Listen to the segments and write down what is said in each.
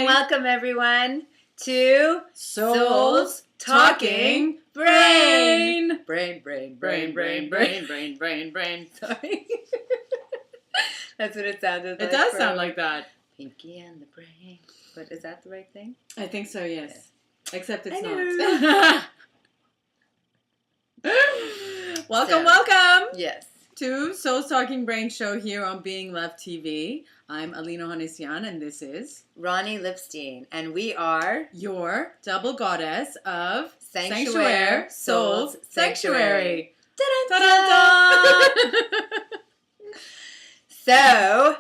Welcome everyone to Souls Talking Brain. Brain. Sorry. That's what it sounded like. It does sound like that. Pinky and the brain. But is that the right thing? I think so, yes. Except it's not. Welcome. Yes. To Souls Talking Brain show here on Being Love TV. I'm Aline and this is Roni Aline, and we are your double goddess of Sanctuary Souls Sanctuary. So,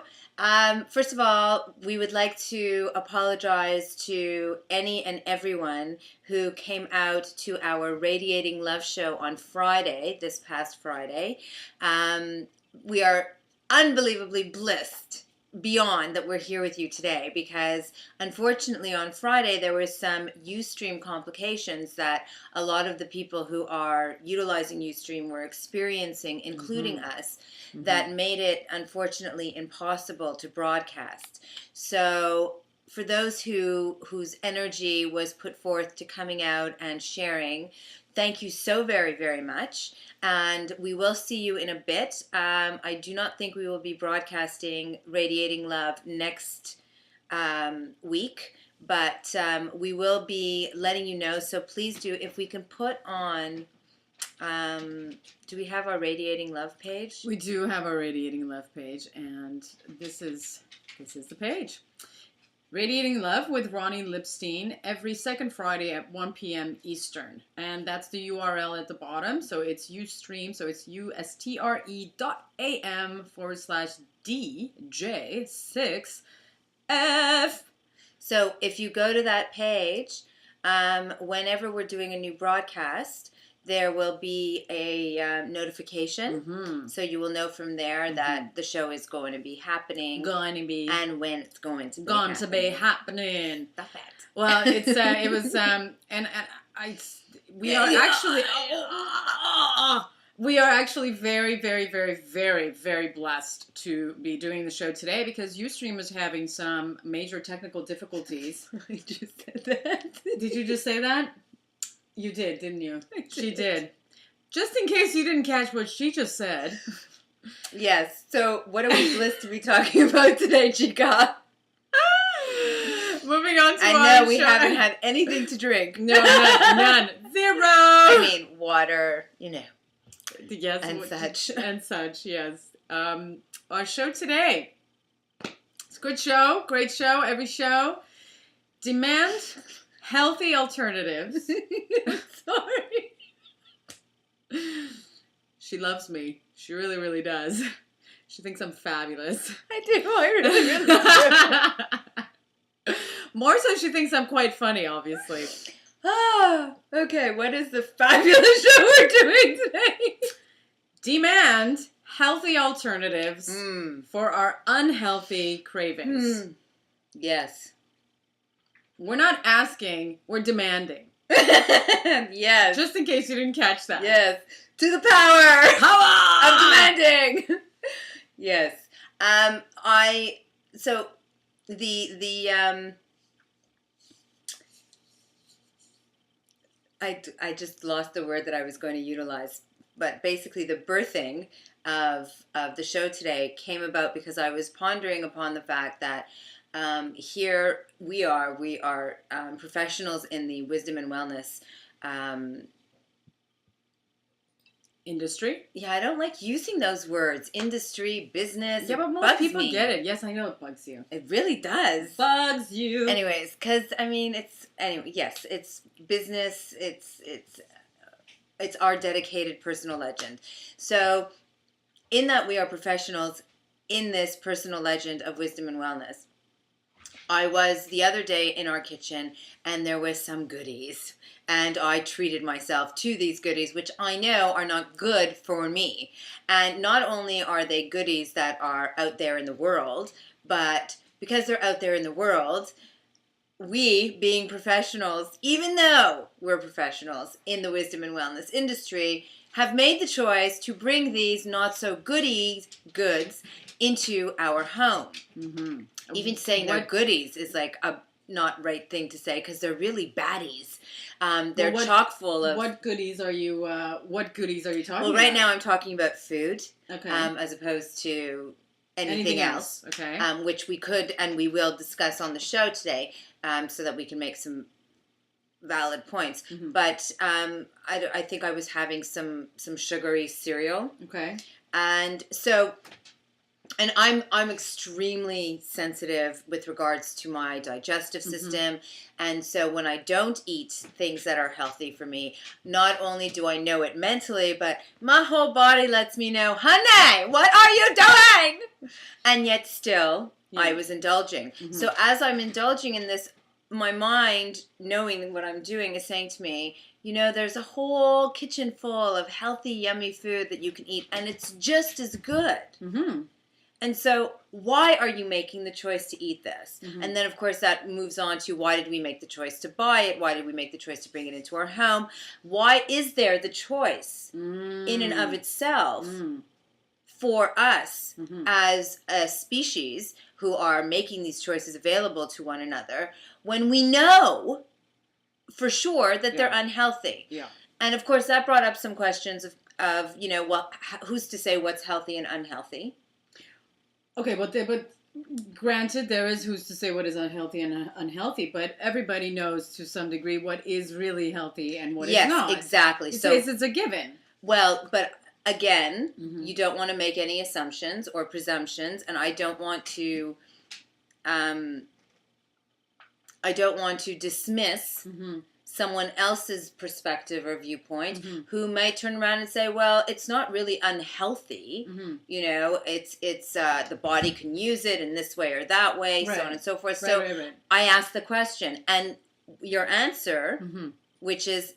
first of all, we would like to apologize to any and everyone who came out to our Radiating Love show on Friday, this past Friday. We are unbelievably blessed beyond that we're here with you today, because unfortunately on Friday there were some Ustream complications that a lot of the people who are utilizing Ustream were experiencing, including us, that made it unfortunately impossible to broadcast. So for those whose energy was put forth to coming out and sharing, thank you so very, very much. And we will see you in a bit. I do not think we will be broadcasting Radiating Love next week, but we will be letting you know. So please do, if we can put on, do we have our Radiating Love page? We do have our Radiating Love page, and this is the page. Radiating Love with Roni Aline every second Friday at 1 p.m. Eastern. And that's the URL at the bottom. So it's Ustream. So it's ustre.am/DJ6F. So if you go to that page, whenever we're doing a new broadcast, there will be a notification, so you will know from there that the show is going to be happening, and when it's going to be happening. Stop it. Well, it was, we are actually very, very, very, very, very blessed to be doing the show today, because Ustream is having some major technical difficulties. I just said that. Did you just say that? You did, didn't you? She did. Just in case you didn't catch what she just said. Yes. So what are we blessed to be talking about today, Chica? Moving on to I know we haven't had anything to drink. No, none. Zero. I mean, water, Yes. And such. And such, yes. Our show today. It's a good show. Great show. Every show. Demand healthy alternatives. Sorry. She loves me. She really, really does. She thinks I'm fabulous. I do. I really do. More so, she thinks I'm quite funny, obviously. Okay. What is the fabulous show we're doing today? Demand healthy alternatives for our unhealthy cravings. Yes. We're not asking, we're demanding. Yes. Just in case you didn't catch that. Yes. To the power of demanding. Yes. I just lost the word that I was going to utilize, but basically the birthing of the show today came about because I was pondering upon the fact that Here we are professionals in the wisdom and wellness industry. Yeah, I don't like using those words. Industry, business. Yeah, but most people get it. Yes, I know it bugs you. It really does. Bugs you. Anyways, because I mean, yes, it's business. It's our dedicated personal legend. So, in that we are professionals in this personal legend of wisdom and wellness. I was the other day in our kitchen and there was some goodies and I treated myself to these goodies, which I know are not good for me. And not only are they goodies that are out there in the world, but because they're out there in the world, we, being professionals, even though we're professionals in the wisdom and wellness industry, have made the choice to bring these not so goods into our home. Mm-hmm. Even saying they're goodies is like a not right thing to say because they're really baddies. They're chock full of. What goodies are you? What goodies are you talking about? Well, right now I'm talking about food, okay, as opposed to anything else. Okay, which we could and we will discuss on the show today, so that we can make some valid points. Mm-hmm. But I think I was having some sugary cereal. Okay, and so. And I'm extremely sensitive with regards to my digestive system. Mm-hmm. And so when I don't eat things that are healthy for me, not only do I know it mentally, but my whole body lets me know, honey, what are you doing? And yet still, I was indulging. Mm-hmm. So as I'm indulging in this, my mind, knowing what I'm doing, is saying to me, there's a whole kitchen full of healthy, yummy food that you can eat, and it's just as good. Mm-hmm. And so why are you making the choice to eat this? Mm-hmm. And then, of course, that moves on to why did we make the choice to buy it? Why did we make the choice to bring it into our home? Why is there the choice in and of itself for us as a species who are making these choices available to one another when we know for sure that they're unhealthy? Yeah. And, of course, that brought up some questions of who's to say what's healthy and unhealthy? Okay, but granted, there is who's to say what is unhealthy and unhealthy, but everybody knows to some degree what is really healthy and what is not. Yes, exactly. So it's a given. Well, but again, you don't want to make any assumptions or presumptions, and I don't want to dismiss someone else's perspective or viewpoint who might turn around and say, well, it's not really unhealthy. It's the body can use it in this way or that way, right. So on and so forth. Right. I asked the question, and your answer, which is,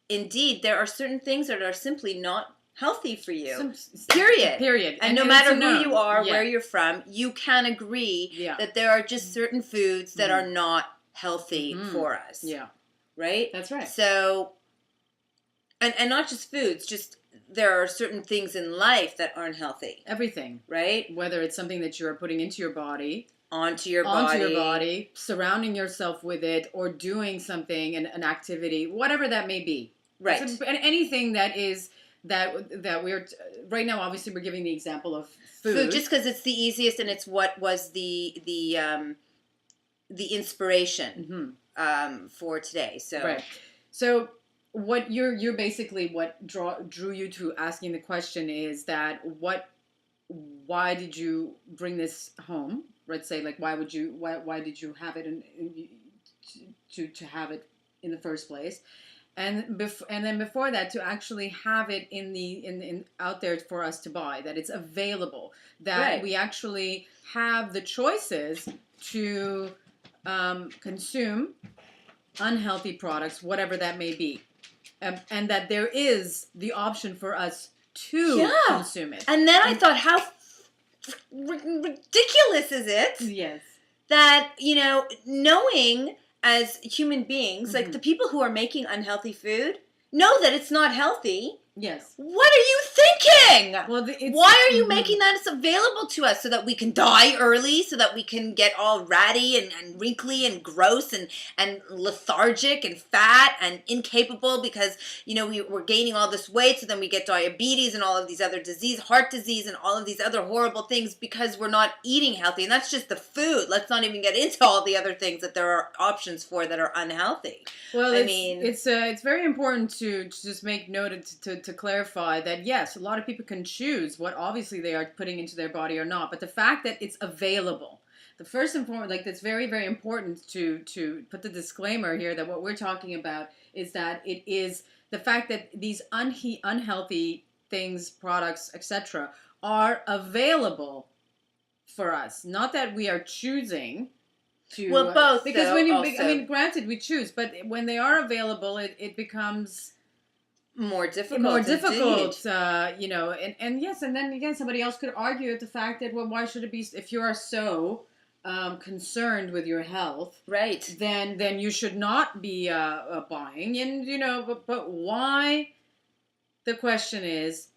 indeed, there are certain things that are simply not healthy for you. Period. And no matter who you are, where you're from, you can agree that there are just certain foods that are not healthy for us. Yeah. Right? That's right. So, and not just foods, just there are certain things in life that aren't healthy. Everything. Right? Whether it's something that you're putting into your body. Onto your body. Surrounding yourself with it, or doing something, an activity, whatever that may be. Right. So, and anything that is, that we're, right now, obviously we're giving the example of food. Just because it's the easiest and it's what was the inspiration. For today. So right. So what you're basically what drew you to asking the question is that why did you bring this home? Let's say, like, why did you have it to have it in the first place? And then before that, to actually have it in out there for us to buy, that it's available, that we actually have the choices to consume unhealthy products, whatever that may be, and that there is the option for us to consume it. And then I thought, how ridiculous is it? Yes. That, knowing as human beings, like the people who are making unhealthy food, know that it's not healthy. Yes. What are you thinking? Well, why are you making that available to us so that we can die early, so that we can get all ratty and wrinkly and gross and lethargic and fat and incapable because, we're gaining all this weight, so then we get diabetes and all of these other disease, heart disease and all of these other horrible things because we're not eating healthy. And that's just the food. Let's not even get into all the other things that there are options for that are unhealthy. Well, it's very important to just make note to clarify that yes, a lot of people can choose what obviously they are putting into their body or not, but the fact that it's available. The first and foremost, that's very, very important to put the disclaimer here that what we're talking about is that it is the fact that these unhealthy things, products, etc., are available for us. Not that we are choosing to. Well, both. Because though, when you, also, I mean, granted, we choose, but when they are available, it becomes more difficult. And yes, and then again, somebody else could argue at the fact that, well, why should it be if you are so concerned with your health, right? Then you should not be buying, and but why? The question is,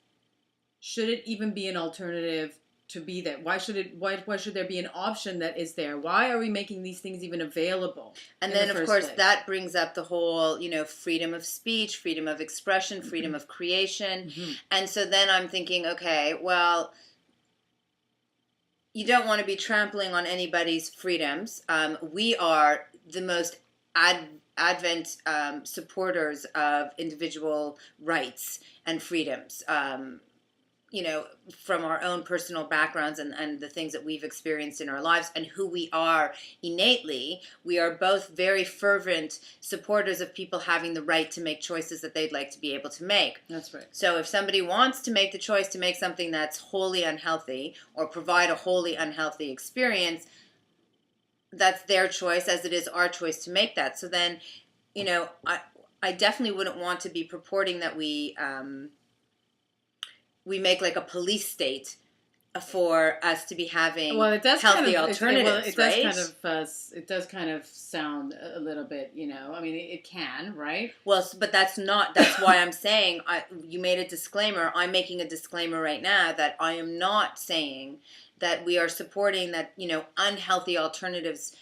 should it even be an alternative to be there? Why should there be an option that is there? Why are we making these things even available? And then, of course, that brings up the whole, freedom of speech, freedom of expression, freedom of creation. Mm-hmm. And so then I'm thinking, okay, well, you don't want to be trampling on anybody's freedoms. We are the most advent supporters of individual rights and freedoms. From our own personal backgrounds and the things that we've experienced in our lives and who we are innately, we are both very fervent supporters of people having the right to make choices that they'd like to be able to make. That's right. So if somebody wants to make the choice to make something that's wholly unhealthy or provide a wholly unhealthy experience, that's their choice, as it is our choice to make that. So then, I definitely wouldn't want to be purporting that we make like a police state for us to be having healthy alternatives, right? It does kind of sound a little bit, I mean, it can, right? Well, but that's why I'm saying, you made a disclaimer. I'm making a disclaimer right now that I am not saying that we are supporting that, unhealthy alternatives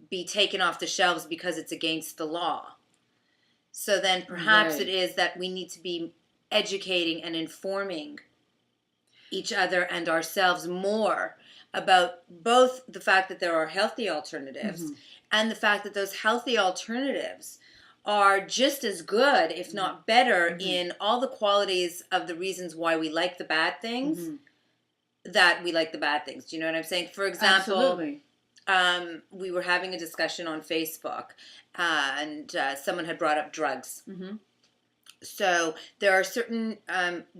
be taken off the shelves because it's against the law. So then perhaps It is that we need to be educating and informing each other and ourselves more about both the fact that there are healthy alternatives and the fact that those healthy alternatives are just as good, if not better, in all the qualities of the reasons why we like the bad things, that we like the bad things. Do you know what I'm saying? For example, absolutely. We were having a discussion on Facebook and someone had brought up drugs. Mm-hmm. So there are certain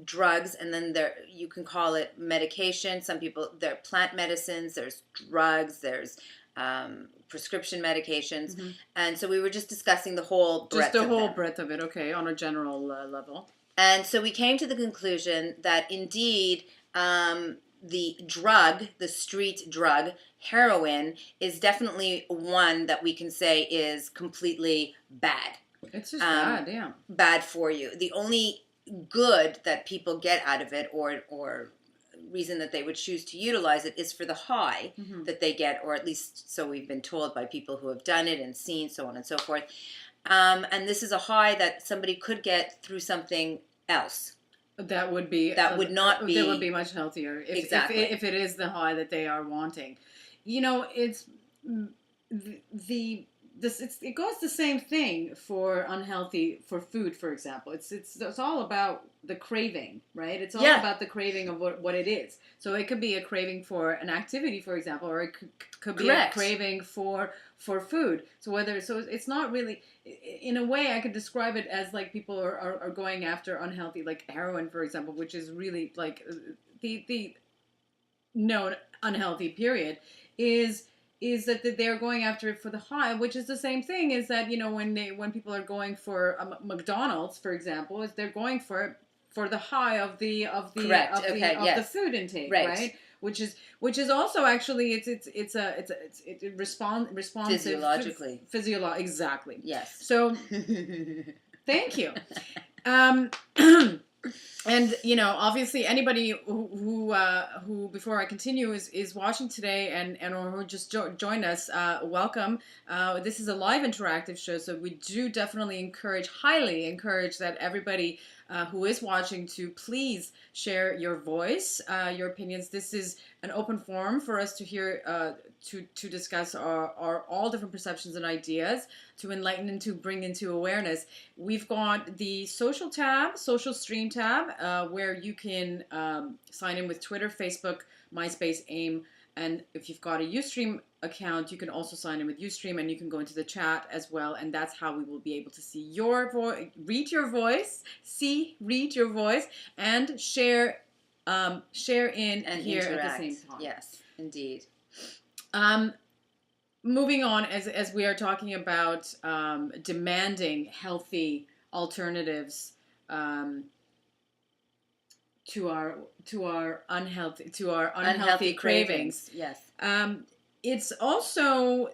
drugs, and then you can call it medication. Some people, there are plant medicines, there's drugs, there's prescription medications. Mm-hmm. And so we were just discussing the whole breadth of it, okay, on a general level. And so we came to the conclusion that indeed the street drug, heroin, is definitely one that we can say is completely bad. It's just bad, yeah. Bad for you. The only good that people get out of it, or reason that they would choose to utilize it, is for the high that they get, or at least so we've been told by people who have done it and seen, so on and so forth. And this is a high that somebody could get through something else. That would be much healthier if it is the high that they are wanting. It's it goes the same thing for food, for example. It's all about the craving, right? It's all about the craving of what it is. So it could be a craving for an activity, for example, or it could be a craving for food. So it's not really, in a way, I could describe it as like people are going after unhealthy, like heroin, for example, which is really like the known unhealthy period is that they're going after it for the high, which is the same thing as that, when people are going for McDonald's, for example, is they're going for the high of the food intake, right? Which is also actually it's responsive physiologically. Exactly. Yes. So thank you. And obviously, anybody who before I continue is watching today and or who just joined us, welcome. This is a live interactive show, so we do definitely highly encourage that everybody who is watching to please share your voice, your opinions. This is an open forum for us to hear, to discuss our all different perceptions and ideas, to enlighten and to bring into awareness. We've got the social stream tab, where you can sign in with Twitter, Facebook, MySpace, AIM, and if you've got a Ustream account, you can also sign in with Ustream, and you can go into the chat as well, and that's how we will be able to see your voice, read your voice, and share in and here interact at the same time. Yes, indeed. Moving on, as we are talking about demanding healthy alternatives to our unhealthy cravings. Yes. It's also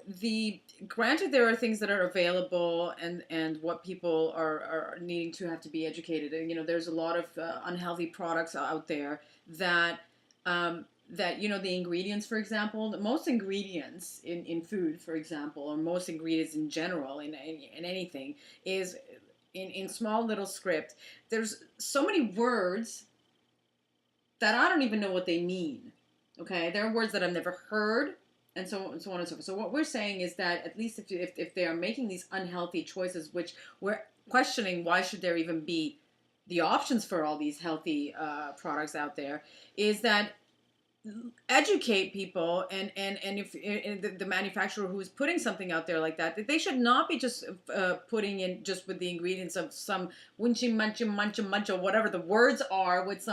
granted there are things that are available and what people are needing to have to be educated. And there's a lot of unhealthy products out there that the ingredients, for example, most ingredients in food, for example, or most ingredients in general in anything is in small little script. There's so many words that I don't even know what they mean. Okay, there are words that I've never heard, and so on and so forth. So what we're saying is that at least if they are making these unhealthy choices, which we're questioning, why should there even be the options for all these healthy products out there, is that educate people and if the manufacturer who is putting something out there like that they should not be just putting in just with the ingredients of some winchy muncha or whatever the words are, with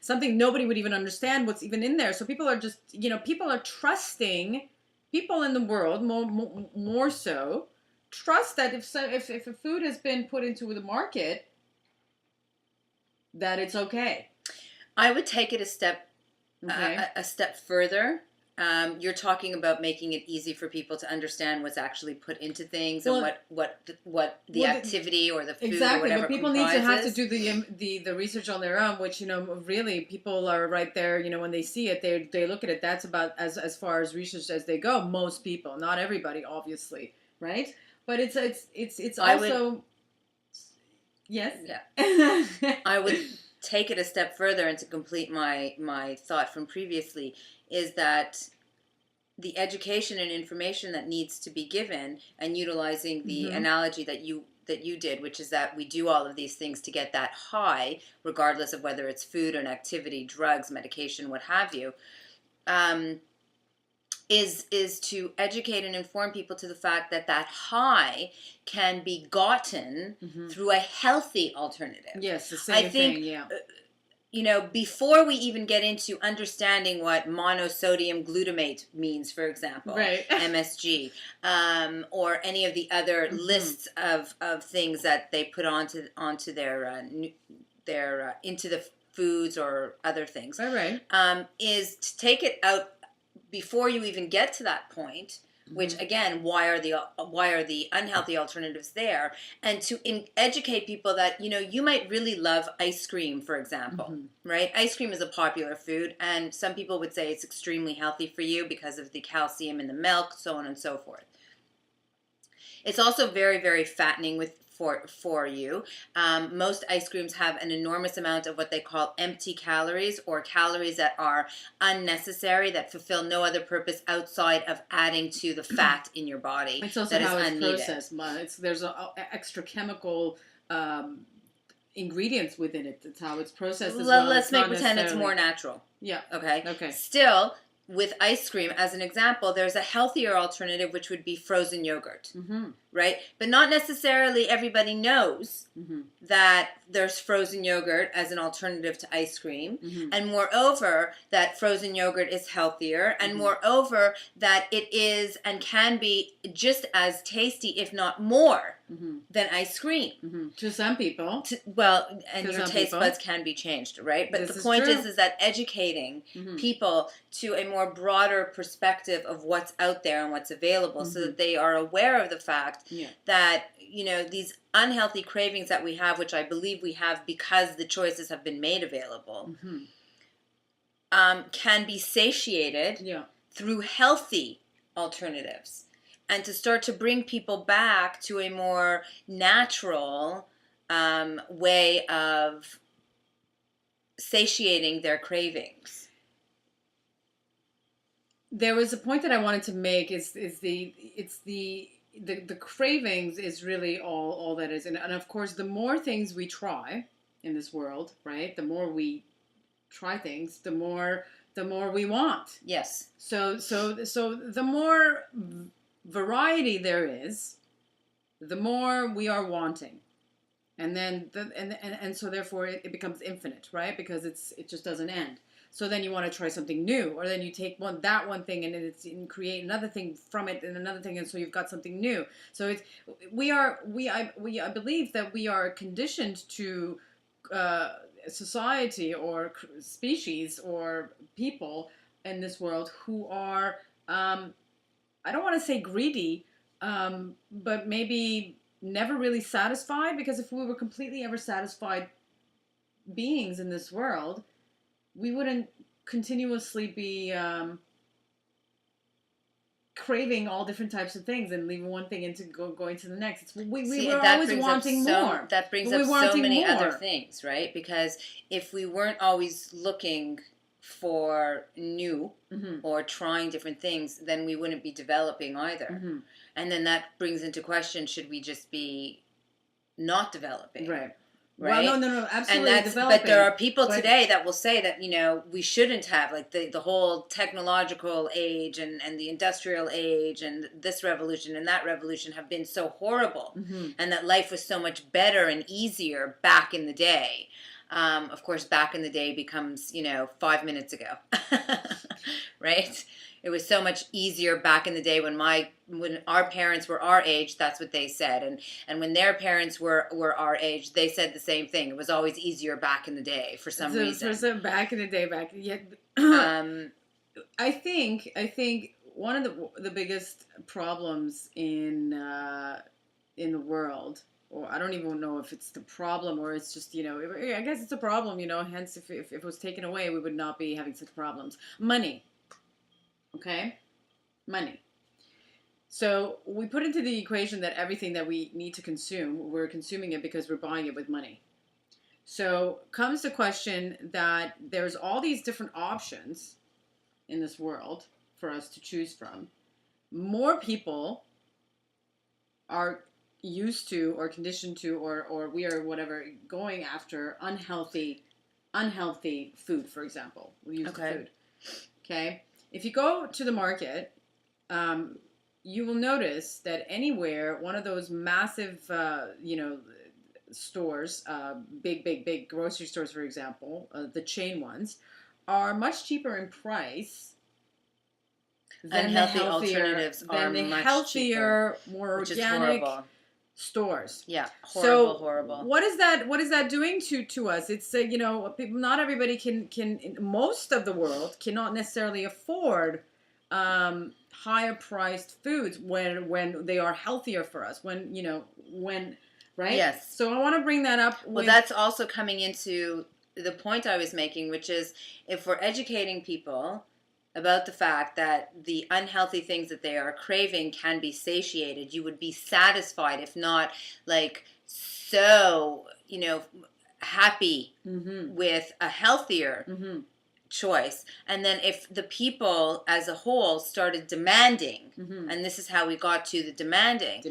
something nobody would even understand what's even in there. So people are just people are trusting, people in the world more so trust that if a food has been put into the market, that it's okay. I would take it a step Okay. A step further. You're talking about making it easy for people to understand what's actually put into things, and what the activity or the food exactly, or whatever but people comprises. need to have to do the research on their own, which really people are right there. When they see it, they look at it. That's about as far as research as they go. Most people, not everybody, obviously, right? But it's also yes. Yeah. I would take it a step further, and to complete my thought from previously, is that the education and information that needs to be given, and utilizing the analogy that you did, which is that we do all of these things to get that high, regardless of whether it's food, an activity, drugs, medication, what have you, is to educate and inform people to the fact that high can be gotten through a healthy alternative. Yes, the same thing, yeah. Before we even get into understanding what monosodium glutamate means, for example, right. MSG, or any of the other lists of things that they put onto their into the foods or other things, right. Is to take it out before you even get to that point, which again, why are the unhealthy alternatives there? And to educate people that you might really love ice cream, for example, right? Ice cream is a popular food, and some people would say it's extremely healthy for you because of the calcium in the milk, so on and so forth. It's also very, very fattening for you. Most ice creams have an enormous amount of what they call empty calories, or calories that are unnecessary, that fulfill no other purpose outside of adding to the fat in your body. It's also how it's processed. There's extra chemical ingredients within it. That's how it's processed as well. Let's make pretend it's more natural. Yeah. Okay. Still, with ice cream, as an example, there's a healthier alternative, which would be frozen yogurt, right? But not necessarily everybody knows that there's frozen yogurt as an alternative to ice cream, and moreover, that frozen yogurt is healthier, and moreover, that it is and can be just as tasty, if not more, than ice cream. To some people. And your taste buds can be changed, right? But the point is that educating people to a more broader perspective of what's out there and what's available, so that they are aware of the fact fact that, these unhealthy cravings that we have, which I believe we have because the choices have been made available, can be satiated through healthy alternatives. And to start to bring people back to a more natural way of satiating their cravings. There was a point that I wanted to make is the cravings is really all that is, and of course the more things we try in this world, right? The more we try things, the more we want. Yes. So the more variety there is, the more we are wanting, and then and so therefore it becomes infinite, right? Because it just doesn't end. So then you want to try something new, or then you take one thing and create another thing from it and another thing, and so you've got something new. So I believe that we are conditioned to society or species or people in this world who are I don't want to say greedy, but maybe never really satisfied, because if we were completely ever satisfied beings in this world, we wouldn't continuously be craving all different types of things and leaving one thing into going to the next. We were always wanting more. That brings up so many other things, right? Because if we weren't always looking for new or trying different things, then we wouldn't be developing either. And then that brings into question, should we just be not developing? Right. Right? Well, no, absolutely. And but there are people today that will say that, we shouldn't have, like, the whole technological age and the industrial age and this revolution and that revolution have been so horrible, and that life was so much better and easier back in the day. Of course, back in the day becomes, 5 minutes ago, right? It was so much easier back in the day when our parents were our age. That's what they said, and when their parents were our age, they said the same thing. It was always easier back in the day for some reason. Back in the day, I think one of the biggest problems in the world, or I don't even know if it's the problem or it's just, I guess it's a problem, hence if it was taken away, we would not be having such problems. Money. Okay? Money. So we put into the equation that everything that we need to consume, we're consuming it because we're buying it with money. So comes the question that there's all these different options in this world for us to choose from. More people are used to or conditioned to or we are whatever going after unhealthy food, for example. We use food. Okay? If you go to the market, you will notice that anywhere, one of those massive, stores, big grocery stores, for example, the chain ones, are much cheaper in price than unhealthy alternatives are much cheaper, more organic stores. Yeah, horrible, so horrible. What is that doing to us? It's not everybody can. Most of the world cannot necessarily afford higher priced foods when they are healthier for us. When right? Yes. So I want to bring that up. Well, that's also coming into the point I was making, which is if we're educating people about the fact that the unhealthy things that they are craving can be satiated, you would be satisfied, if not like so, happy with a healthier choice. And then if the people as a whole started demanding, and this is how we got to the demanding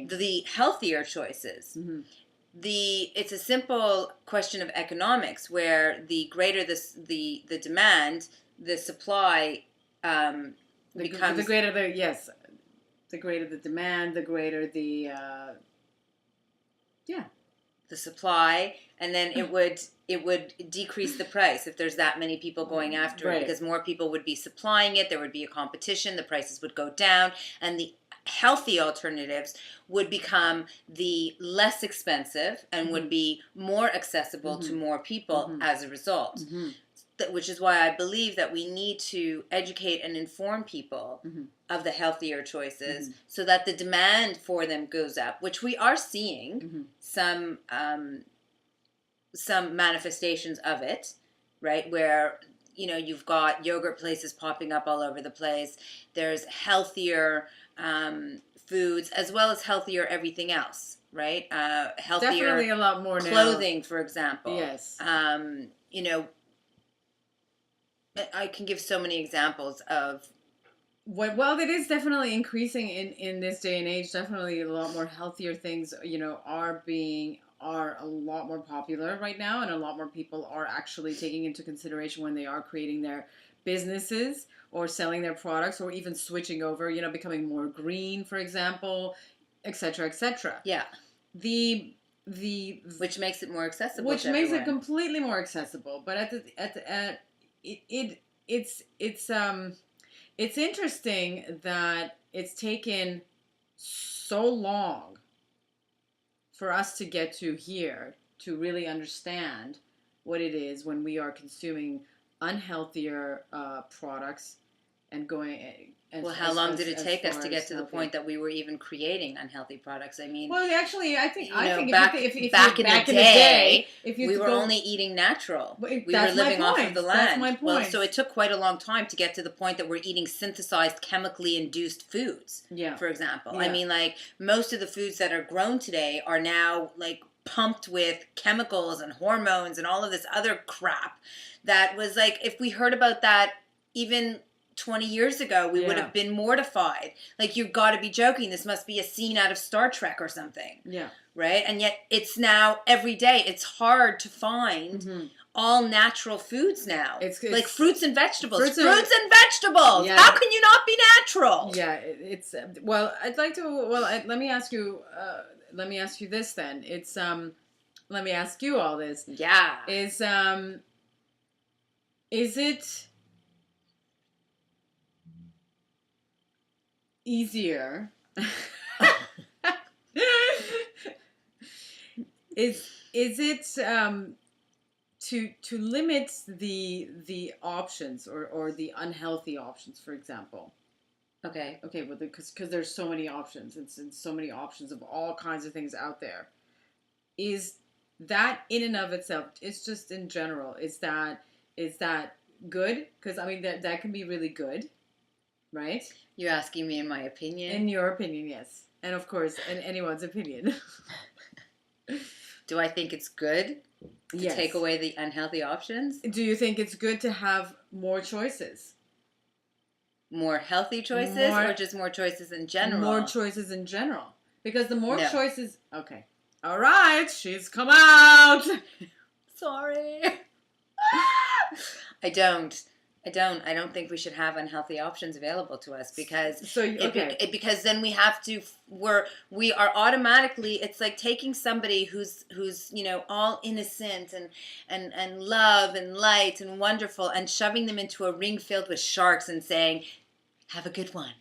the healthier choices. It's a simple question of economics, where the greater the demand, the supply becomes the greater the greater the demand, the greater the the supply, and then it would decrease the price if there's that many people going after it, because more people would be supplying it, there would be a competition, the prices would go down, and the healthy alternatives would become the less expensive and would be more accessible to more people as a result. which is why I believe that we need to educate and inform people of the healthier choices so that the demand for them goes up, which we are seeing some manifestations of it, right? Where, you know, you've got yogurt places popping up all over the place. There's healthier foods as well as healthier everything else, right? Healthier definitely a lot more clothing, now. For example. Yes. You know, I can give so many examples of. Well, it is definitely increasing in this day and age. Definitely a lot more healthier things, you know, are a lot more popular right now, and a lot more people are actually taking into consideration when they are creating their businesses or selling their products or even switching over, you know, becoming more green, for example, etc., etc. Yeah. Which makes it more accessible. Which makes it completely more accessible, but it's interesting that it's taken so long for us to get to here to really understand what it is when we are consuming unhealthier products and going. Well, how long did it take us to get to the point that we were even creating unhealthy products? I mean, well, actually, I think back in the day, we were only eating natural. We were living off of the land. That's my point. Well, so it took quite a long time to get to the point that we're eating synthesized, chemically induced foods. Yeah. For example, Yeah. I mean, like most of the foods that are grown today are now like pumped with chemicals and hormones and all of this other crap. That was like, if we heard about that even 20 years ago, we would have been mortified. Like, you've got to be joking. This must be a scene out of Star Trek or something. Yeah. Right? And yet it's now every day. It's hard to find all natural foods now. It's like fruits and vegetables. Fruits and vegetables. Yeah. How can you not be natural? Yeah, it's well, I'd like to let me ask you this then. It's let me ask you all this. Yeah. Is it easier is it to limit the options or the unhealthy options, for example? Okay, well, because there's so many options and so many options of all kinds of things out there. Is that in and of itself, it's just in general, is that good? Because I mean that can be really good. Right? You're asking me in my opinion? In your opinion, yes. And of course, in anyone's opinion. Do I think it's good to take away the unhealthy options? Do you think it's good to have more choices? More healthy choices or just more choices in general? More choices in general. Because the more choices... Okay. All right. She's come out. Sorry. I don't think we should have unhealthy options available to us because because then we are automatically, it's like taking somebody who's you know, all innocent and love and light and wonderful and shoving them into a ring filled with sharks and saying, have a good one.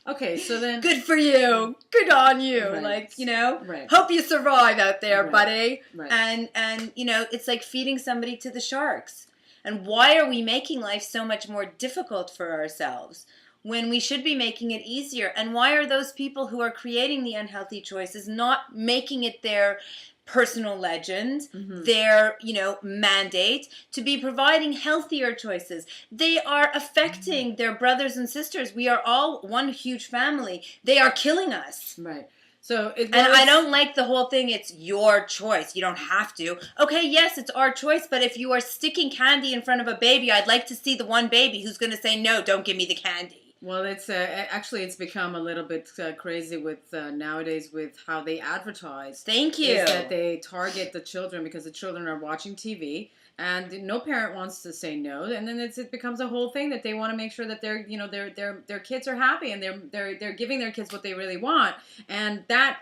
Okay, so then good for you, good on you, right. Like, you know, right. Hope you survive out there, buddy. Right. And you know, it's like feeding somebody to the sharks. And why are we making life so much more difficult for ourselves when we should be making it easier? And why are those people who are creating the unhealthy choices not making it their personal legend, their, you know, mandate to be providing healthier choices? They are affecting their brothers and sisters. We are all one huge family. They are killing us. Right. So and I don't like the whole thing, it's your choice. You don't have to. Okay, yes, it's our choice, but if you are sticking candy in front of a baby, I'd like to see the one baby who's going to say, no, don't give me the candy. Well, it's actually, it's become a little bit crazy with nowadays with how they advertise. Thank you. Is that they target the children because the children are watching TV. And no parent wants to say no, and then it becomes a whole thing that they want to make sure that their kids are happy and they're giving their kids what they really want, and that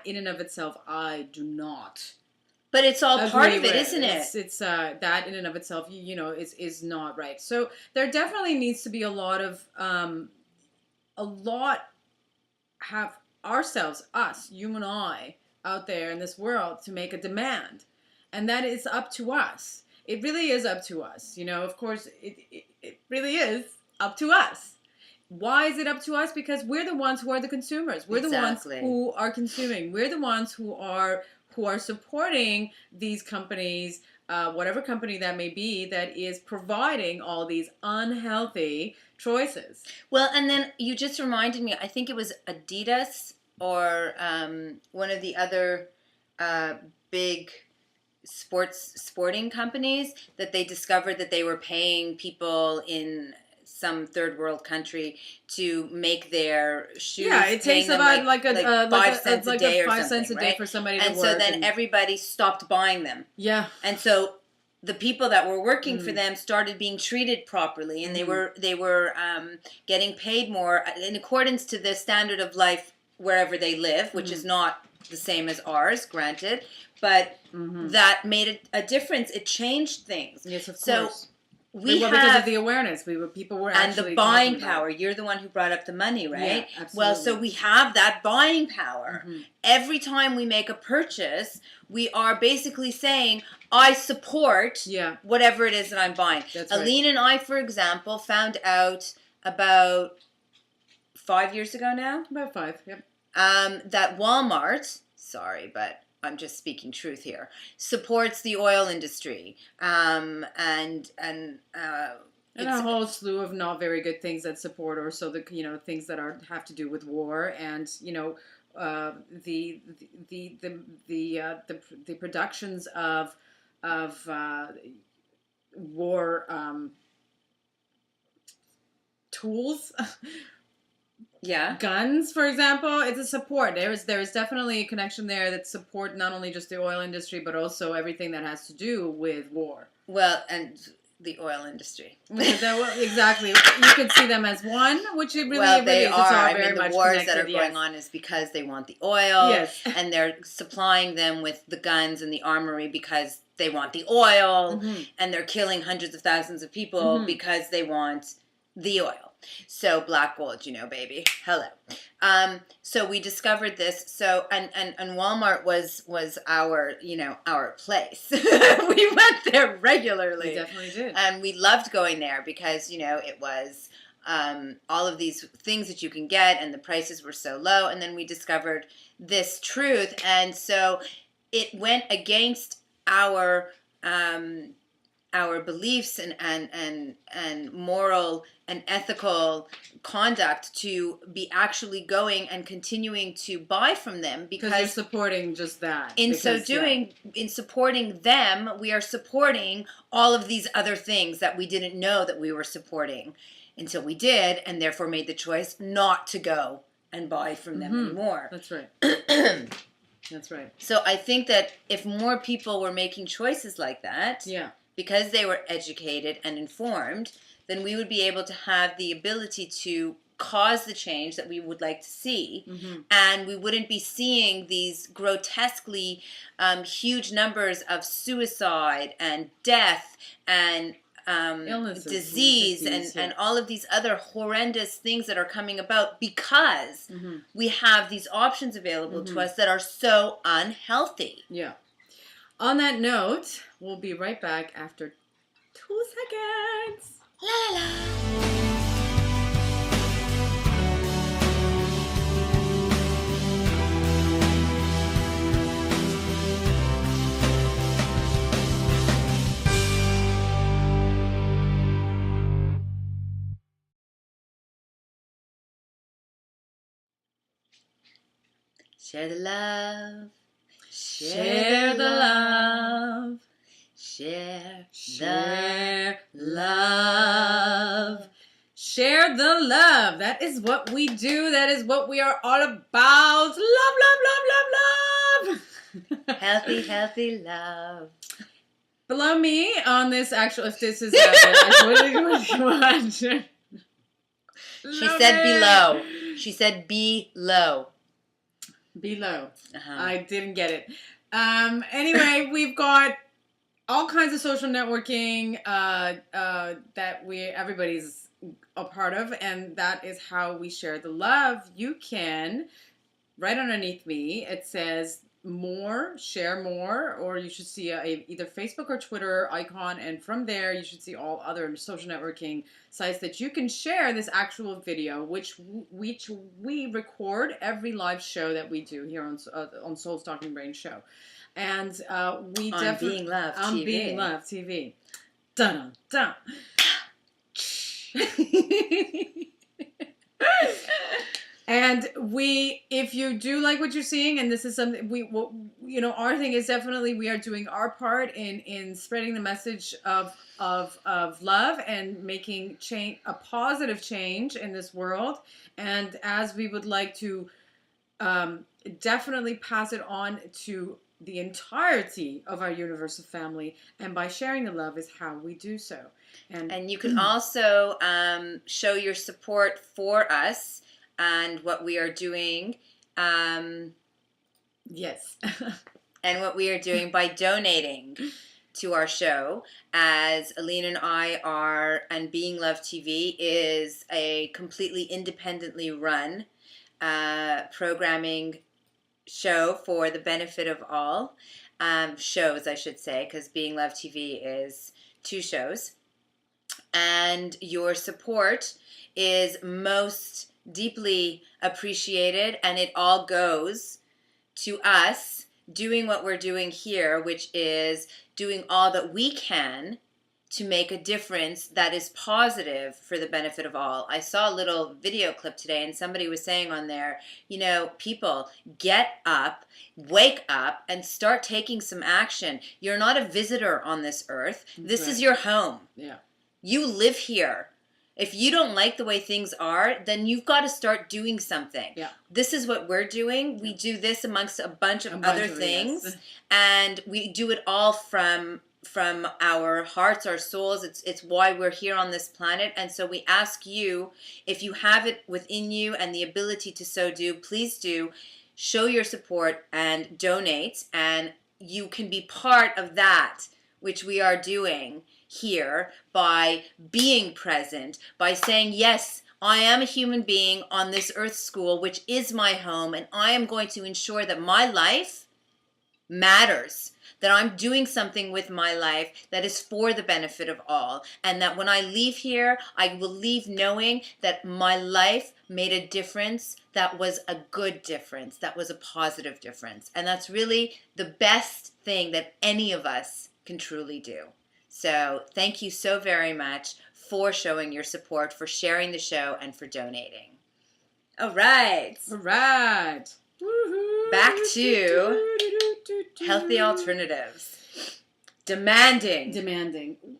in and of itself I do not. But it's all part of it, isn't it? It's that in and of itself, you know, is not right. So there definitely needs to be a lot have ourselves, us, you and I, out there in this world to make a demand, and that is up to us. it really is up to us. Of course, it really is up to us. Why is it up to us? Because we're the ones who are the consumers. We're the ones who are consuming. We're the ones who are supporting these companies, whatever company that may be, that is providing all these unhealthy choices. Well, and then you just reminded me, I think it was Adidas or one of the other big sporting companies, that they discovered that they were paying people in some third world country to make their shoes. Yeah, it takes about like 5 cents a day or 5 cents a day right? for somebody to and work. So then everybody stopped buying them. Yeah. And so the people that were working for them started being treated properly, and they were getting paid more in accordance to the standard of life wherever they live, which is not the same as ours, granted, but that made a difference. It changed things. Yes, of so course. Because of the awareness, people were and actually the buying power. You're the one who brought up the money, right? Yeah, absolutely. Well, so we have that buying power. Every time we make a purchase, we are basically saying, I support whatever it is that I'm buying. That's Aline and I, for example, found out about 5 years ago now. About 5, yep. That Walmart, sorry, but I'm just speaking truth here, supports the oil industry, and a whole slew of not very good things that support, or so the things that have to do with war, and the productions of war tools. Yeah. Guns, for example, it's a support. There is definitely a connection there that support not only just the oil industry, but also everything that has to do with war. Well, and the oil industry. Exactly. You could see them as one, which it really, they is. are. It's all I very mean, the much wars connected, that are going on is because they want the oil, and they're supplying them with the guns and the armory because they want the oil, and they're killing hundreds of thousands of people because they want the oil. So black gold, baby. Hello. So we discovered this. So and Walmart was our our place. We went there regularly. We definitely did, and we loved going there because it was all of these things that you can get, and the prices were so low. And then we discovered this truth, and so it went against our beliefs and moral and ethical conduct to be actually going and continuing to buy from them, because you're supporting just that. In supporting them, we are supporting all of these other things that we didn't know that we were supporting until we did, and therefore made the choice not to go and buy from them anymore. That's right. That's right. So I think that if more people were making choices like that, because they were educated and informed, then we would be able to have the ability to cause the change that we would like to see, and we wouldn't be seeing these grotesquely huge numbers of suicide and death and illnesses, disease and all of these other horrendous things that are coming about because we have these options available to us that are so unhealthy. Yeah. On that note, we'll be right back after 2 seconds. La la la. Share the love. Share the love. Share the love. Share the love. That is what we do. That is what we are all about. Love, love, love, love, love. Healthy, healthy love. Below me on this actual, if this is, she said below. She said below. Below. I didn't get it. Anyway, we've got all kinds of social networking that everybody's a part of, and that is how we share the love. You can, right underneath me, it says share more, or you should see either Facebook or Twitter icon, and from there you should see all other social networking sites that you can share this actual video, which we record every live show that we do here on Soul's Talking Brain show, and we on Being Love on TV. Being Love TV. Dun dun. And if you do like what you're seeing, and this is something our thing is definitely we are doing our part in spreading the message of love and making a positive change in this world. And as we would like to definitely pass it on to the entirety of our universal family, and by sharing the love is how we do so. And you can also show your support for us and what we are doing. Yes. And what we are doing by donating to our show, as Aline and I are, and Being Love TV is a completely independently run programming show for the benefit of all. Shows, I should say, because Being Love TV is 2 shows. And your support is most deeply appreciated, and it all goes to us doing what we're doing here, which is doing all that we can to make a difference that is positive for the benefit of all. I saw a little video clip today, and somebody was saying on there, people, get up, wake up, and start taking some action. You're not a visitor on this earth. This is your home. Yeah. You live here. If you don't like the way things are, then you've got to start doing something. Yeah. This is what we're doing. We do this amongst a bunch of other things. Yes. And we do it all from our hearts, our souls. It's why we're here on this planet. And so we ask you, if you have it within you and the ability to so do, please do show your support and donate. And you can be part of that, which we are doing here, by being present, by saying, yes, I am a human being on this earth school, which is my home, and I am going to ensure that my life matters, that I'm doing something with my life that is for the benefit of all, and that when I leave here, I will leave knowing that my life made a difference that was a good difference, that was a positive difference. And that's really the best thing that any of us can truly do. So thank you so very much for showing your support, for sharing the show, and for donating. All right. All right. Back to healthy alternatives. Demanding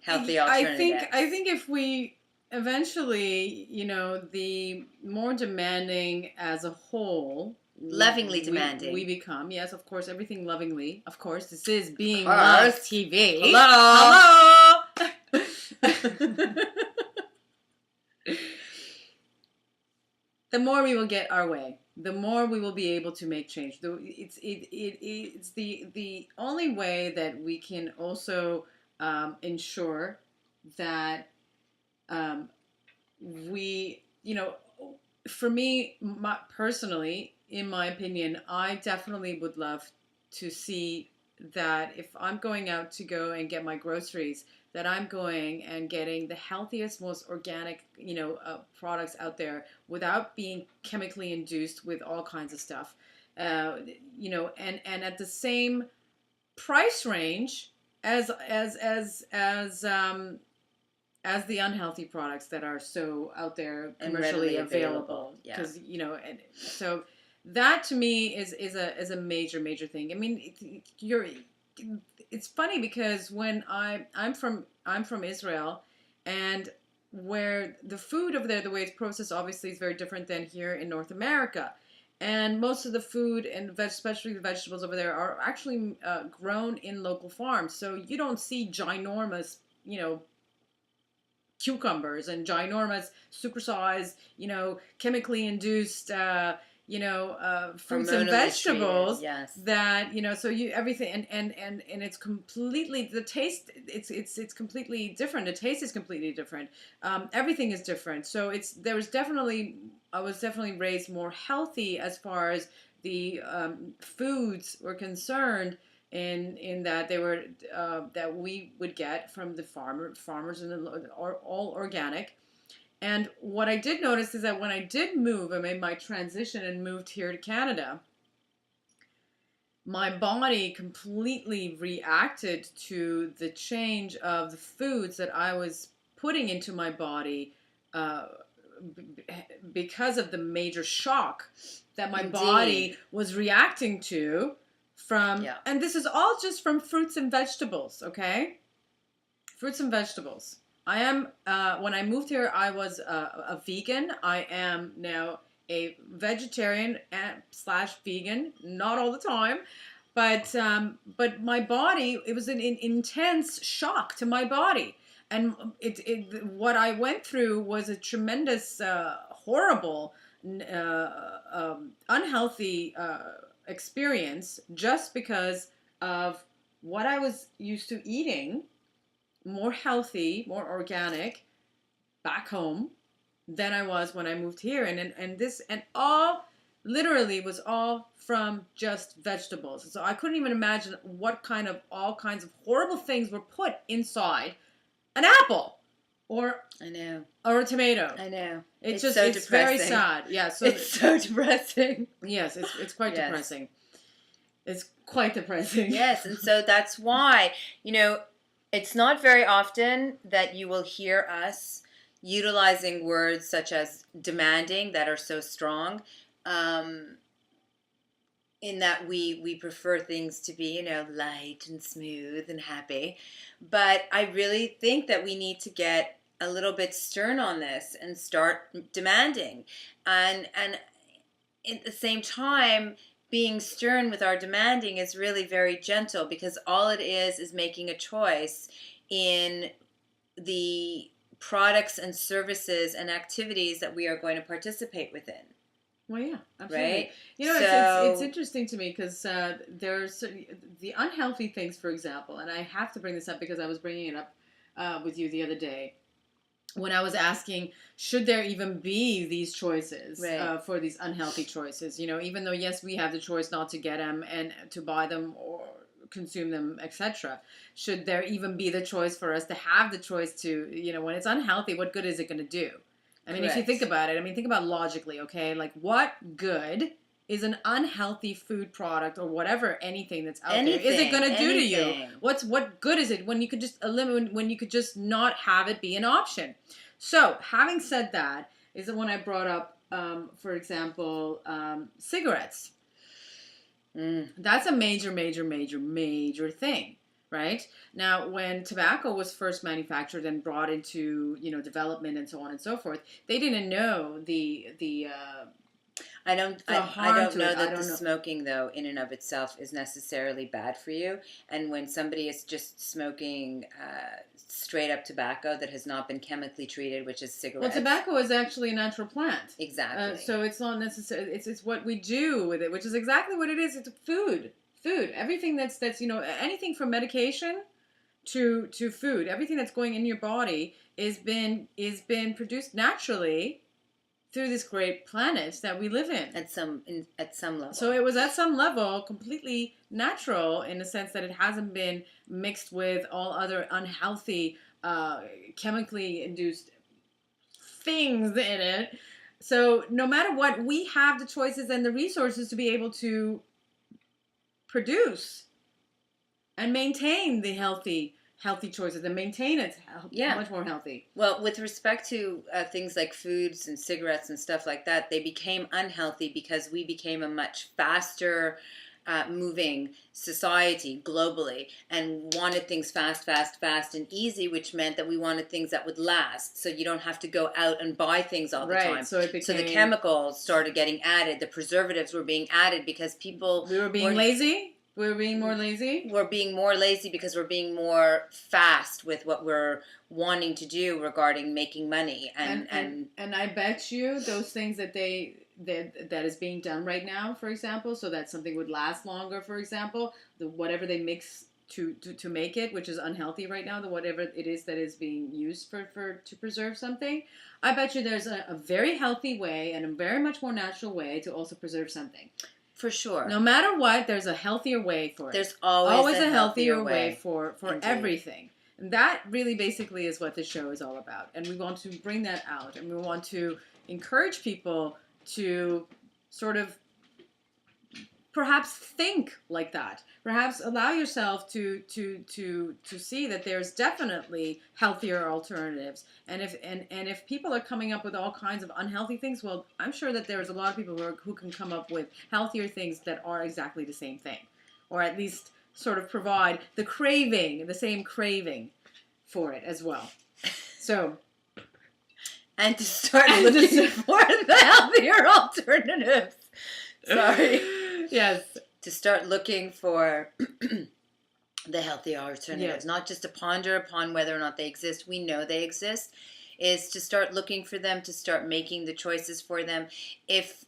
healthy alternatives. I think if we eventually, the more demanding as a whole, lovingly demanding. We become, yes, of course, everything lovingly. Of course, this is Being Love TV. Hello. The more we will get our way, the more we will be able to make change. It's the only way that we can also ensure that we, for me, personally, in my opinion, I definitely would love to see that if I'm going out to go and get my groceries, that I'm going and getting the healthiest, most organic, products out there without being chemically induced with all kinds of stuff, and at the same price range as the unhealthy products that are so out there commercially available. Because and so that to me is a major thing. I mean, it's funny because when I'm from Israel, and where the food over there, the way it's processed, obviously is very different than here in North America. And most of the food, and especially the vegetables over there, are actually grown in local farms. So you don't see ginormous, cucumbers and ginormous, supersized, chemically induced, fruits and vegetables. Yes. That so everything and it's completely, the taste. It's completely different. The taste is completely different. Everything is different. So I was definitely raised more healthy as far as the foods were concerned, in that they were that we would get from the farmers, and all organic. And what I did notice is that when I did move, I made my transition and moved here to Canada, my body completely reacted to the change of the foods that I was putting into my body, uh, because of the major shock that my body was reacting to from, and this is all just from fruits and vegetables, okay? Fruits and vegetables. I am, when I moved here, I was a vegan. I am now a vegetarian slash vegan, not all the time, but my body, it was an intense shock to my body. And what I went through was a tremendous, horrible, unhealthy experience, just because of what I was used to eating, more healthy, more organic, back home, than I was when I moved here. And all literally was all from just vegetables. So I couldn't even imagine what kind of, all kinds of horrible things were put inside an apple, or I know, or a tomato. I know. It's just, so it's very sad. Yeah, so it's so depressing. Yes, it's quite depressing. It's quite depressing. Yes, and so that's why, it's not very often that you will hear us utilizing words such as demanding that are so strong, in that we prefer things to be, light and smooth and happy. But I really think that we need to get a little bit stern on this and start demanding. And at the same time, being stern with our demanding is really very gentle, because all it is making a choice in the products and services and activities that we are going to participate within. Well, yeah, absolutely. Right? It's interesting to me, because there's the unhealthy things, for example, and I have to bring this up because I was bringing it up with you the other day, when I was asking, should there even be these choices, for these unhealthy choices? Even though, yes, we have the choice not to get them and to buy them or consume them, etc. Should there even be the choice for us to have the choice to, when it's unhealthy, what good is it going to do? I mean, if you think about it, think about logically, okay? Like, what good is an unhealthy food product or whatever, anything that's out there, is it going to do to you? What good is it when you could just eliminate, when you could just not have it be an option? So, having said that, is that when I brought up, for example, cigarettes. That's a major thing. Right? Now, when tobacco was first manufactured and brought into, development and so on and so forth, they didn't know I don't know that the smoking, though, in and of itself is necessarily bad for you. And when somebody is just smoking straight up tobacco that has not been chemically treated, which is cigarettes. Well, tobacco is actually a natural plant. Exactly. So it's not necessarily, it's what we do with it, which is exactly what it is. It's food. Everything that's anything from medication to food, everything that's going in your body is been produced naturally through this great planet that we live in. At some level. So it was at some level completely natural, in the sense that it hasn't been mixed with all other unhealthy, chemically induced things in it. So no matter what, we have the choices and the resources to be able to produce and maintain the healthy choices, and maintain it much more healthy. Well, with respect to things like foods and cigarettes and stuff like that, they became unhealthy because we became a much faster moving society globally, and wanted things fast and easy, which meant that we wanted things that would last, so you don't have to go out and buy things all the time. So the chemicals started getting added, the preservatives were being added because people... We were being lazy? We were being more lazy? We're being more lazy because we're being more fast with what we're wanting to do regarding making money. And I bet you those things that that is being done right now, for example, so that something would last longer, for example, whatever they mix to make it, which is unhealthy right now, whatever it is that is being used to preserve something, I bet you there's a very healthy way and a very much more natural way to also preserve something. For sure. No matter what, there's a healthier way for it. There's always a healthier way for Indeed. everything. And that really basically is what the show is all about. And we want to bring that out. And we want to encourage people to sort of perhaps think like that. Perhaps allow yourself to see that there's definitely healthier alternatives. And if people are coming up with all kinds of unhealthy things, well, I'm sure that there's a lot of people who can come up with healthier things that are exactly the same thing, or at least sort of provide the same craving for it as well. So, and to start looking for the healthier alternatives. Sorry. Yes. To start looking for the healthier alternatives, not just to ponder upon whether or not they exist. We know they exist. Is to start looking for them, to start making the choices for them. If,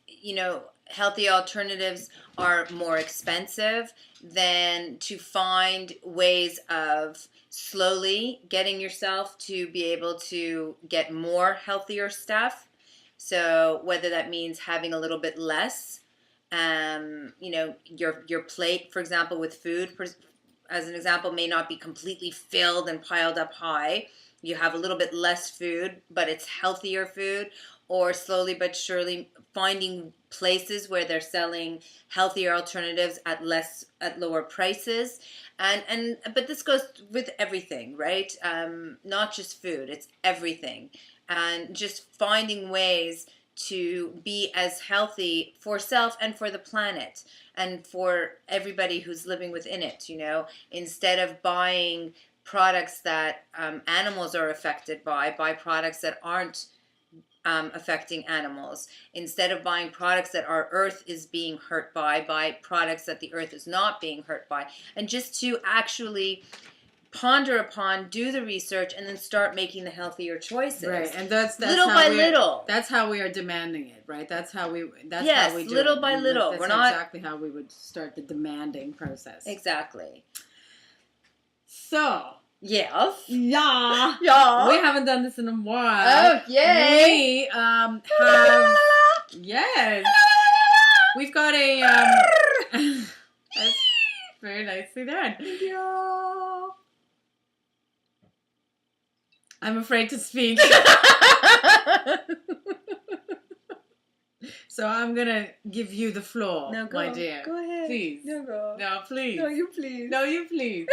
healthy alternatives are more expensive, then to find ways of slowly getting yourself to be able to get more healthier stuff. So whether that means having a little bit less, your plate, for example, with food, as an example, may not be completely filled and piled up high. You have a little bit less food, but it's healthier food. Or slowly but surely finding places where they're selling healthier alternatives at lower prices. But this goes with everything, right? Not just food, it's everything. And just finding ways to be as healthy for self and for the planet and for everybody who's living within it, instead of buying products that animals are affected by, buy products that aren't affecting animals. Instead of buying products that our earth is being hurt by, buy products that the earth is not being hurt by. And just to actually ponder upon, do the research, and then start making the healthier choices. Right, and that's little by little. That's how we are demanding it, right? That's how we. Yes, how we do little it. by little. That's We're not exactly how we would start the demanding process. Exactly. So. Yes. Yeah. Yeah. We haven't done this in a while. Oh, yay. We have. Yes. We've got a. That's very nicely done. Thank you. I'm afraid to speak. So I'm going to give you the floor, no, go. my dear. Go ahead. Please. No, go. No, please. No, you please. No, you please.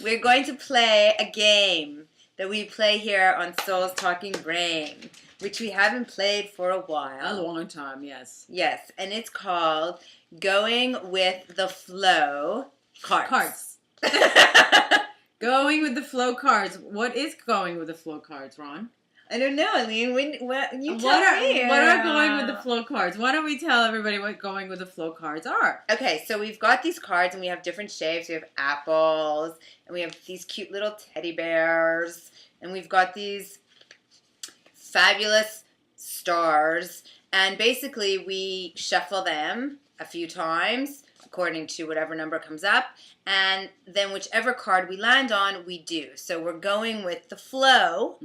We're going to play a game that we play here on Soul's Talking Brain, which we haven't played for a while. A long time, yes. Yes, and it's called Going with the Flow Cards. Going with the flow cards. What is going with the flow cards, Ron? I don't know, Aline. You tell me. What are going with the flow cards? Why don't we tell everybody what going with the flow cards are? Okay, so we've got these cards, and we have different shapes. We have apples, and we have these cute little teddy bears, and we've got these fabulous stars. And basically, we shuffle them a few times according to whatever number comes up, and then whichever card we land on, we do. So we're going with the flow,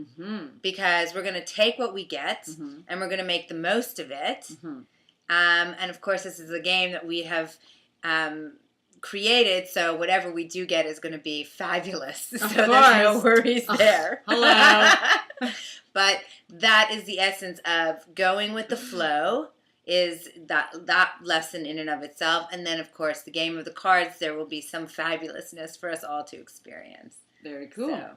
because we're going to take what we get, and we're going to make the most of it. And of course, this is a game that we have created, so whatever we do get is going to be fabulous. So there's no worries there. Hello. But that is the essence of going with the flow, is that lesson in and of itself. And then, of course, the game of the cards, there will be some fabulousness for us all to experience. Very cool.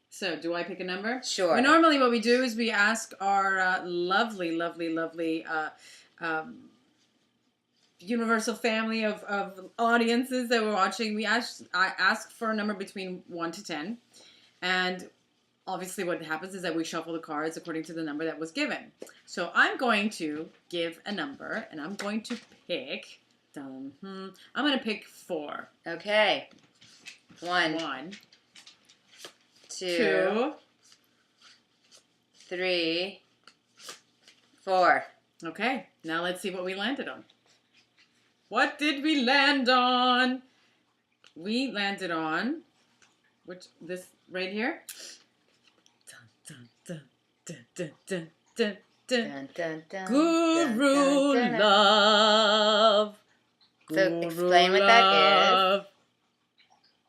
So do I pick a number? Sure. Normally what we do is we ask our lovely universal family of audiences that we're watching. I ask for a number between 1 to 10. And obviously what happens is that we shuffle the cards according to the number that was given. So I'm going to give a number, and I'm going to pick, I'm going to pick 4. Okay. 1, 2, 3, 4. Okay, now let's see what we landed on. What did we land on? We landed on, this right here. Dun, dun, dun, dun, dun, dun, Dun, dun, dun, Guru dun, dun. love. So Guru explain what that is. love.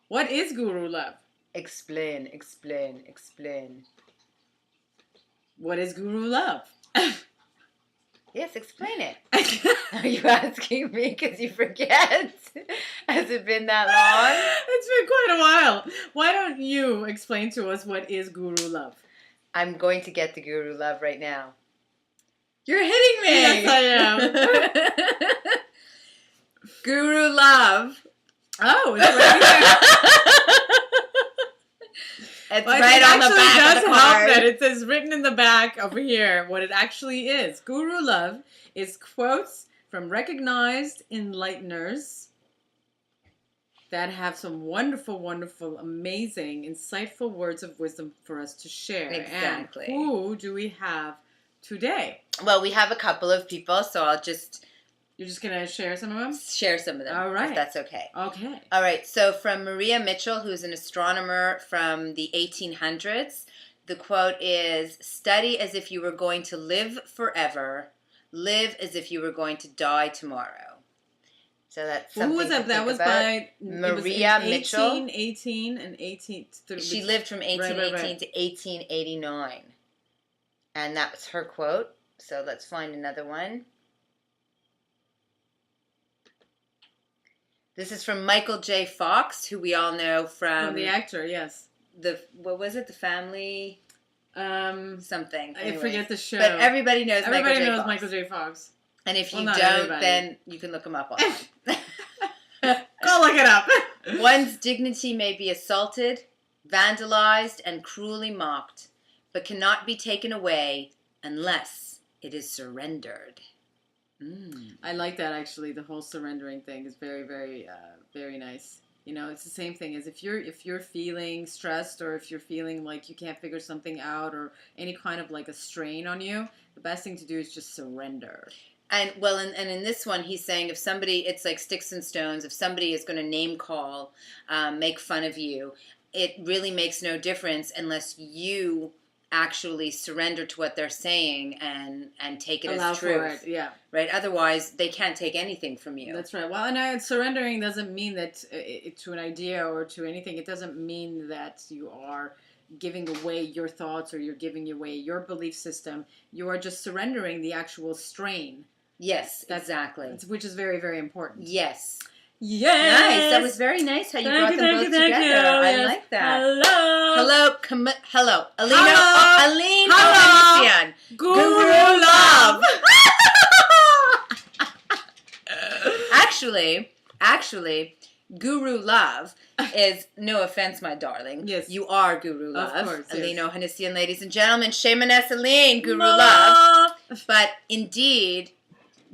What is guru love? Explain, explain, explain. What is guru love? Yes, explain it. Are you asking me because you forget? Has it been that long? It's been quite a while. Why don't you explain to us what is guru love? I'm going to get the guru love right now. You're hitting me. Yes, I am. Guru love. Oh, it's right here. It's Well, right on the back of the card. That it says written in the back over here what it actually is. Guru love is quotes from recognized enlighteners that have some wonderful, wonderful, amazing, insightful words of wisdom for us to share. Exactly. And who do we have today? Well, we have a couple of people, so I'll just... You're just going to share some of them? share some of them, all right, if that's okay. Okay. All right, so from Maria Mitchell, who's an astronomer from the 1800s, the quote is, "Study as if you were going to live forever. Live as if you were going to die tomorrow." So that's something Who was that? to That think was about. by Maria Mitchell. 1818 and 18. She lived from 1818 to 1889. And that was her quote. So let's find another one. This is from Michael J. Fox, who we all know from the actor, yes. What was it? The Family something. I forget the show. But everybody knows Everybody Michael J. knows Fox. Michael J. Fox. And if you not don't, everybody. then you can look him up online. Go look it up. One's dignity may be assaulted, vandalized, and cruelly mocked, but cannot be taken away unless it is surrendered. I like that, actually. The whole surrendering thing is very, very, very nice. You know, it's the same thing as if you're feeling stressed, or if you're feeling like you can't figure something out, or any kind of like a strain on you, the best thing to do is just surrender. And well, and in this one, he's saying if somebody, it's like sticks and stones. If somebody is going to name call, make fun of you, it really makes no difference unless you actually surrender to what they're saying and take it Allow as truth. for it, yeah. Right? Otherwise, they can't take anything from you. That's right. Well, and surrendering doesn't mean that to an idea or to anything. It doesn't mean that you are giving away your thoughts or you're giving away your belief system. You are just surrendering the actual strain. Yes, exactly. Which is very, very important. Yes. Yes. Nice. That was very nice how you brought them both together. I like that. Hello. Hello. Aline. Hello. Aline. Hello. Ohanessian. Guru love. Actually, Guru Love is, no offense, my darling. Yes. You are Guru Love. Of course, yes. Aline Ohanessian, ladies and gentlemen. Shamaness Aline, Guru Love. But indeed,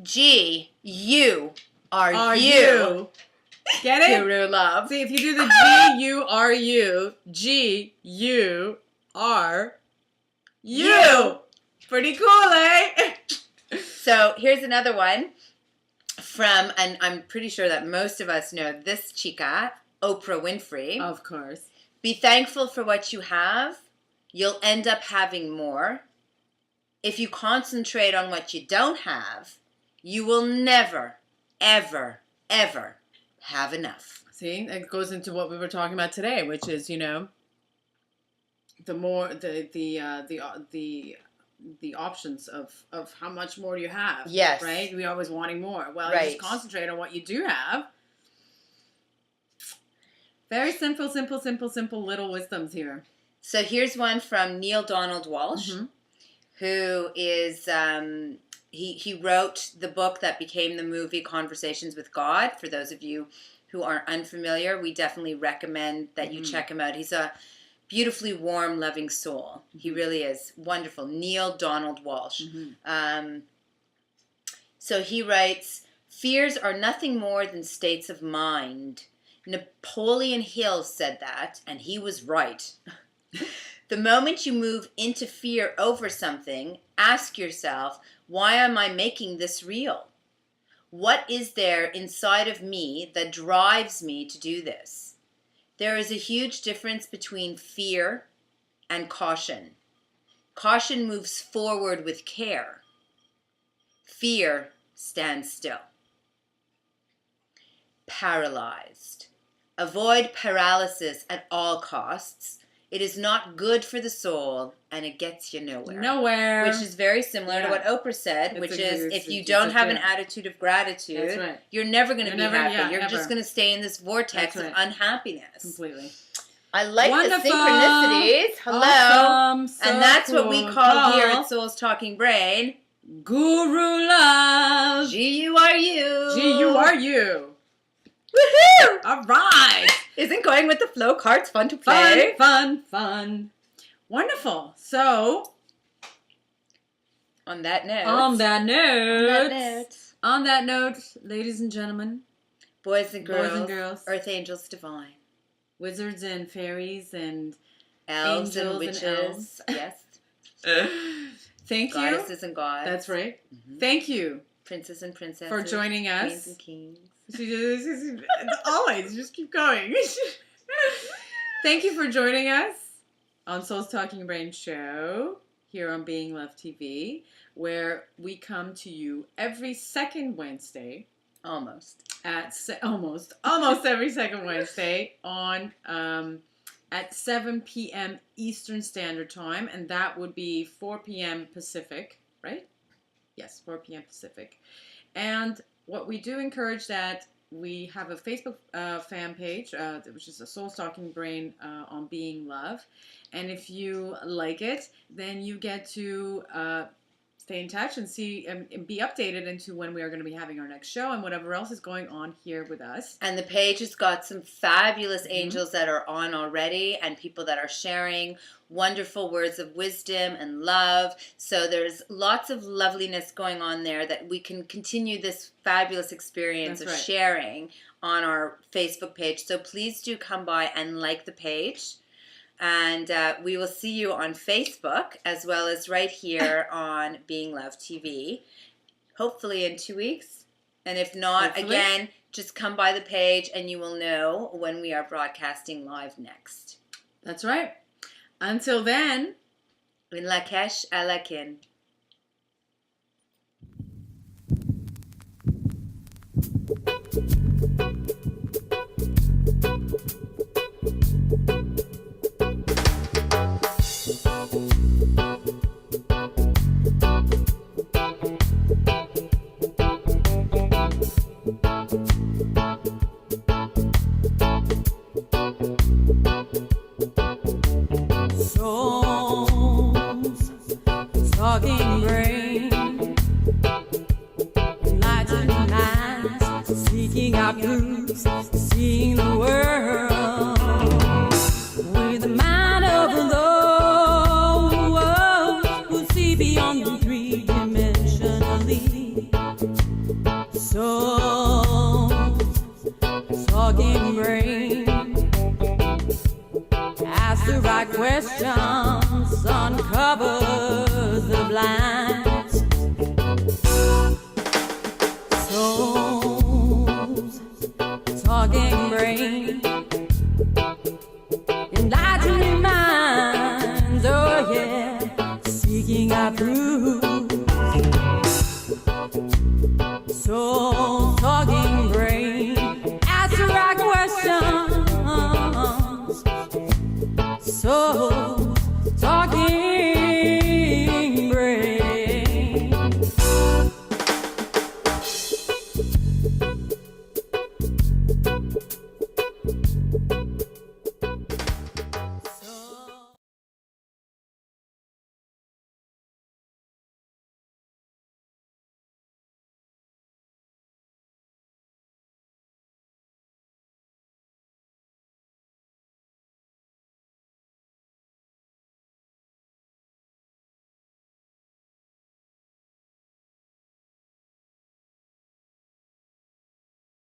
G, you are you. Get it? Guru Love. See, if you do the G-U-R-U, G-U-R-U. Pretty cool, eh? So here's another one from, and I'm pretty sure that most of us know this chica, Oprah Winfrey. Of course. Be thankful for what you have. You'll end up having more. If you concentrate on what you don't have, you will never, ever, ever have enough. See, it goes into what we were talking about today, which is, you know, the more the options of how much more you have. Yes. Right? We're always wanting more. Well, Right. you just concentrate on what you do have. Very simple little wisdoms here. So here's one from Neil Donald Walsh, who is, he wrote the book that became the movie Conversations with God. For those of you who are unfamiliar, we definitely recommend that you check him out. He's a beautifully warm, loving soul. He really is wonderful. Neil Donald Walsh. So he writes, fears are nothing more than states of mind. Napoleon Hill said that, and he was right. The moment you move into fear over something, ask yourself, why am I making this real? What is there inside of me that drives me to do this? There is a huge difference between fear and caution. Caution moves forward with care. Fear stands still. Paralyzed. Avoid paralysis at all costs. It is not good for the soul, and it gets you nowhere. Nowhere. Which is very similar to what Oprah said, which is if you don't have an attitude of gratitude, you're never going to be happy. You're just going to stay in this vortex of unhappiness. Completely. I like the synchronicities. Hello. Awesome. So and that's what we call here at Souls Talking Brain Guru Love. G-U-R-U. G-U-R-U. Woohoo! All right. Isn't going with the flow cards fun to play? Fun. Wonderful. So, on that note, ladies and gentlemen, boys and girls, earth angels divine, wizards and fairies and elves and witches. elves. Yes. Thank you. Goddesses and gods. That's right. Mm-hmm. Thank you. Princes and princesses. For joining us. Queens and kings. Always, just keep going. Thank you for joining us on Souls Talking Brain show here on Being Love TV, where we come to you every second Wednesday. Almost every second Wednesday on at 7 p.m. Eastern Standard Time, and that would be 4 p.m. Pacific, right? Yes, 4 p.m. Pacific. And what we do encourage that we have a Facebook fan page, which is a Soul Stalking Brain on Being Love. And if you like it, then you get to stay in touch and see and be updated into when we are going to be having our next show and whatever else is going on here with us. And the page has got some fabulous angels that are on already and people that are sharing wonderful words of wisdom and love. So there's lots of loveliness going on there that we can continue this fabulous experience of sharing on our Facebook page. So please do come by and like the page. And we will see you on Facebook as well as right here on Being Love TV, hopefully in 2 weeks. And if not, again, just come by the page and you will know when we are broadcasting live next. That's right. Until then, in Lakesh Alakin. Talking brain, enlightened minds, seeking out truths, seeing the world with the mind of those who see beyond the three-dimensionally. Souls, talking brain, ask the right questions, uncovers the blinds. Souls, talking brain, enlightening minds, oh yeah, seeking out truth. Souls, talking brain, ask the right questions. So